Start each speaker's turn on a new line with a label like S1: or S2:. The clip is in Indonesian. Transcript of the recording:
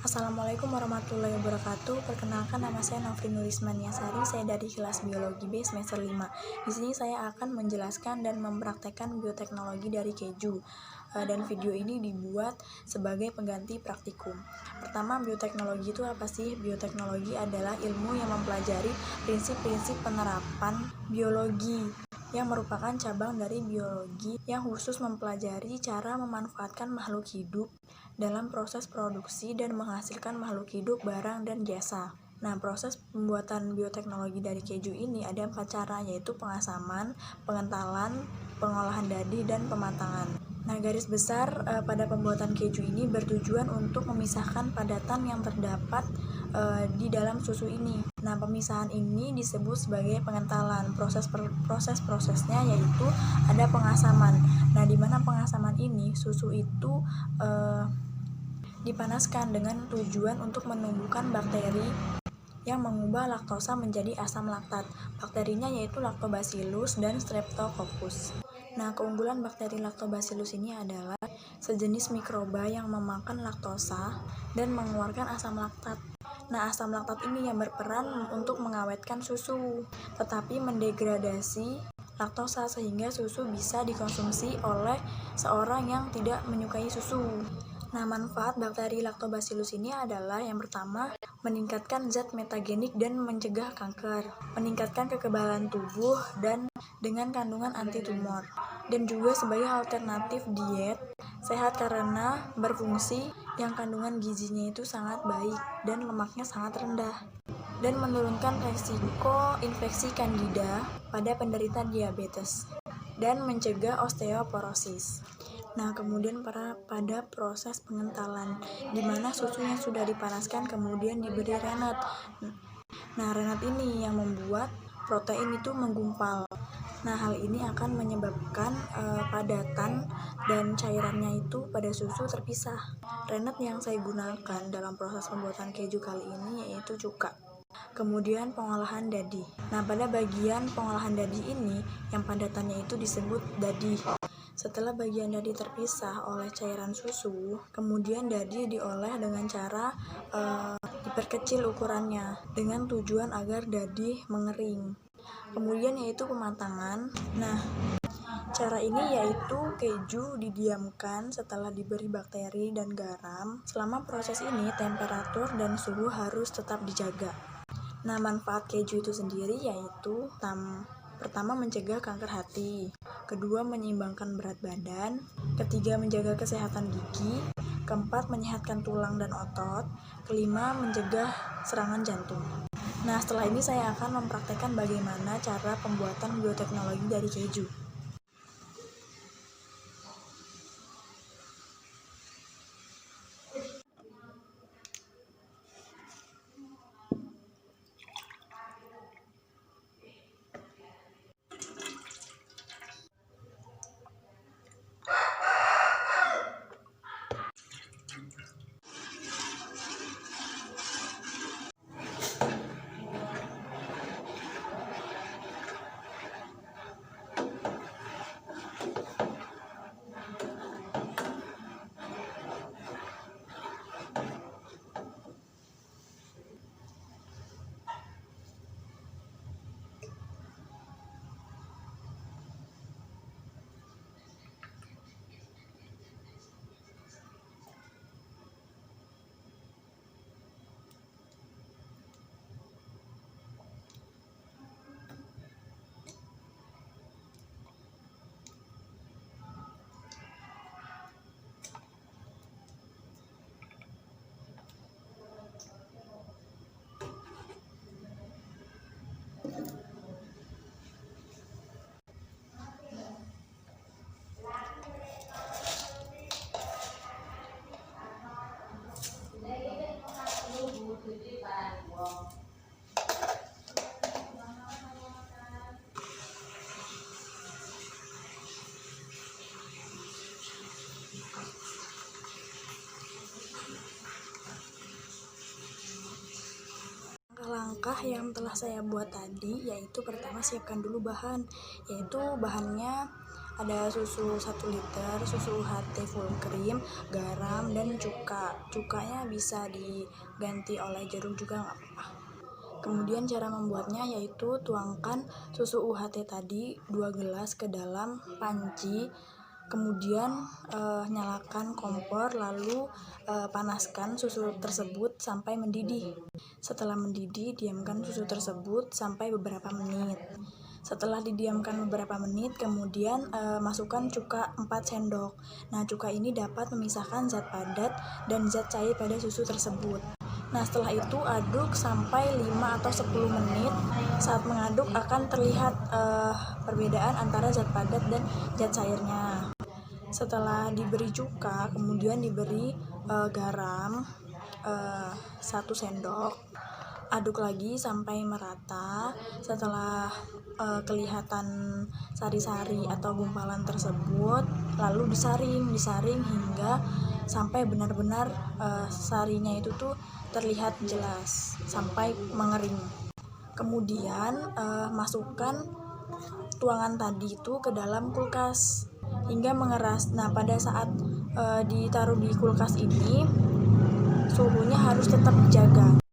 S1: Assalamualaikum warahmatullahi wabarakatuh. Perkenalkan, nama saya Nofri Nurismaniasari. Saya dari kelas Biologi B semester 5. Di sini saya akan menjelaskan dan mempraktekkan bioteknologi dari keju. Dan video ini dibuat sebagai pengganti praktikum. Pertama, bioteknologi itu apa sih? Bioteknologi adalah ilmu yang mempelajari prinsip-prinsip penerapan biologi yang merupakan cabang dari biologi yang khusus mempelajari cara memanfaatkan makhluk hidup dalam proses produksi dan menghasilkan makhluk hidup, barang, dan jasa. Nah, proses pembuatan bioteknologi dari keju ini ada 4 cara, yaitu pengasaman, pengentalan, pengolahan dadi, dan pematangan. Nah, garis besar pada pembuatan keju ini bertujuan untuk memisahkan padatan yang terdapat di dalam susu ini. Nah, pemisahan ini disebut sebagai pengentalan. Prosesnya yaitu ada pengasaman. Nah, di mana pengasaman ini susu itu dipanaskan dengan tujuan untuk menumbuhkan bakteri yang mengubah laktosa menjadi asam laktat. Bakterinya yaitu Lactobacillus dan Streptococcus. Nah, keunggulan bakteri Lactobacillus ini adalah sejenis mikroba yang memakan laktosa dan mengeluarkan asam laktat. Nah, asam laktat ini yang berperan untuk mengawetkan susu, tetapi mendegradasi laktosa sehingga susu bisa dikonsumsi oleh seorang yang tidak menyukai susu. Nah, manfaat bakteri Lactobacillus ini adalah yang pertama, meningkatkan zat metagenik dan mencegah kanker, meningkatkan kekebalan tubuh dan dengan kandungan anti tumor, dan juga sebagai alternatif diet sehat karena berfungsi yang kandungan gizinya itu sangat baik dan lemaknya sangat rendah, dan menurunkan resiko infeksi kandida pada penderita diabetes dan mencegah osteoporosis. Nah, kemudian pada proses pengentalan, di mana susu yang sudah dipanaskan kemudian diberi renat. Nah, renat ini yang membuat protein itu menggumpal. Nah, hal ini akan menyebabkan padatan dan cairannya itu pada susu terpisah. Renat yang saya gunakan dalam proses pembuatan keju kali ini yaitu cuka. Kemudian pengolahan dadi. Nah, pada bagian pengolahan dadi ini yang padatannya itu disebut dadi. Setelah bagian dadi terpisah oleh cairan susu, kemudian dadi diolah dengan cara diperkecil ukurannya dengan tujuan agar dadi mengering. Kemudian yaitu pematangan. Nah, cara ini yaitu keju didiamkan setelah diberi bakteri dan garam. Selama proses ini temperatur dan suhu harus tetap dijaga. Nah, manfaat keju itu sendiri yaitu pertama, mencegah kanker hati. Kedua, menyeimbangkan berat badan. Ketiga, menjaga kesehatan gigi. Keempat, menyehatkan tulang dan otot. Kelima, mencegah serangan jantung. Nah, setelah ini saya akan mempraktekkan bagaimana cara pembuatan bioteknologi dari keju. Langkah yang telah saya buat tadi yaitu pertama, siapkan dulu bahan, yaitu bahannya ada susu 1 liter, susu UHT full cream, garam, dan cuka. Cukanya bisa diganti oleh jeruk juga nggak apa-apa. Kemudian cara membuatnya yaitu tuangkan susu UHT tadi 2 gelas ke dalam panci, kemudian nyalakan kompor, lalu panaskan susu tersebut sampai mendidih. Setelah mendidih, diamkan susu tersebut sampai beberapa menit. Setelah didiamkan beberapa menit, kemudian masukkan cuka 4 sendok. Nah, cuka ini dapat memisahkan zat padat dan zat cair pada susu tersebut. Nah, setelah itu aduk sampai 5 atau 10 menit. Saat mengaduk akan terlihat perbedaan antara zat padat dan zat cairnya. Setelah diberi cuka, kemudian diberi garam 1 sendok. Aduk lagi sampai merata. Setelah kelihatan sari-sari atau gumpalan tersebut, lalu disaring hingga sampai benar-benar sarinya itu tuh terlihat jelas sampai mengering. Kemudian masukkan tuangan tadi itu ke dalam kulkas hingga mengeras. Nah, pada saat ditaruh di kulkas ini suhunya harus tetap dijaga.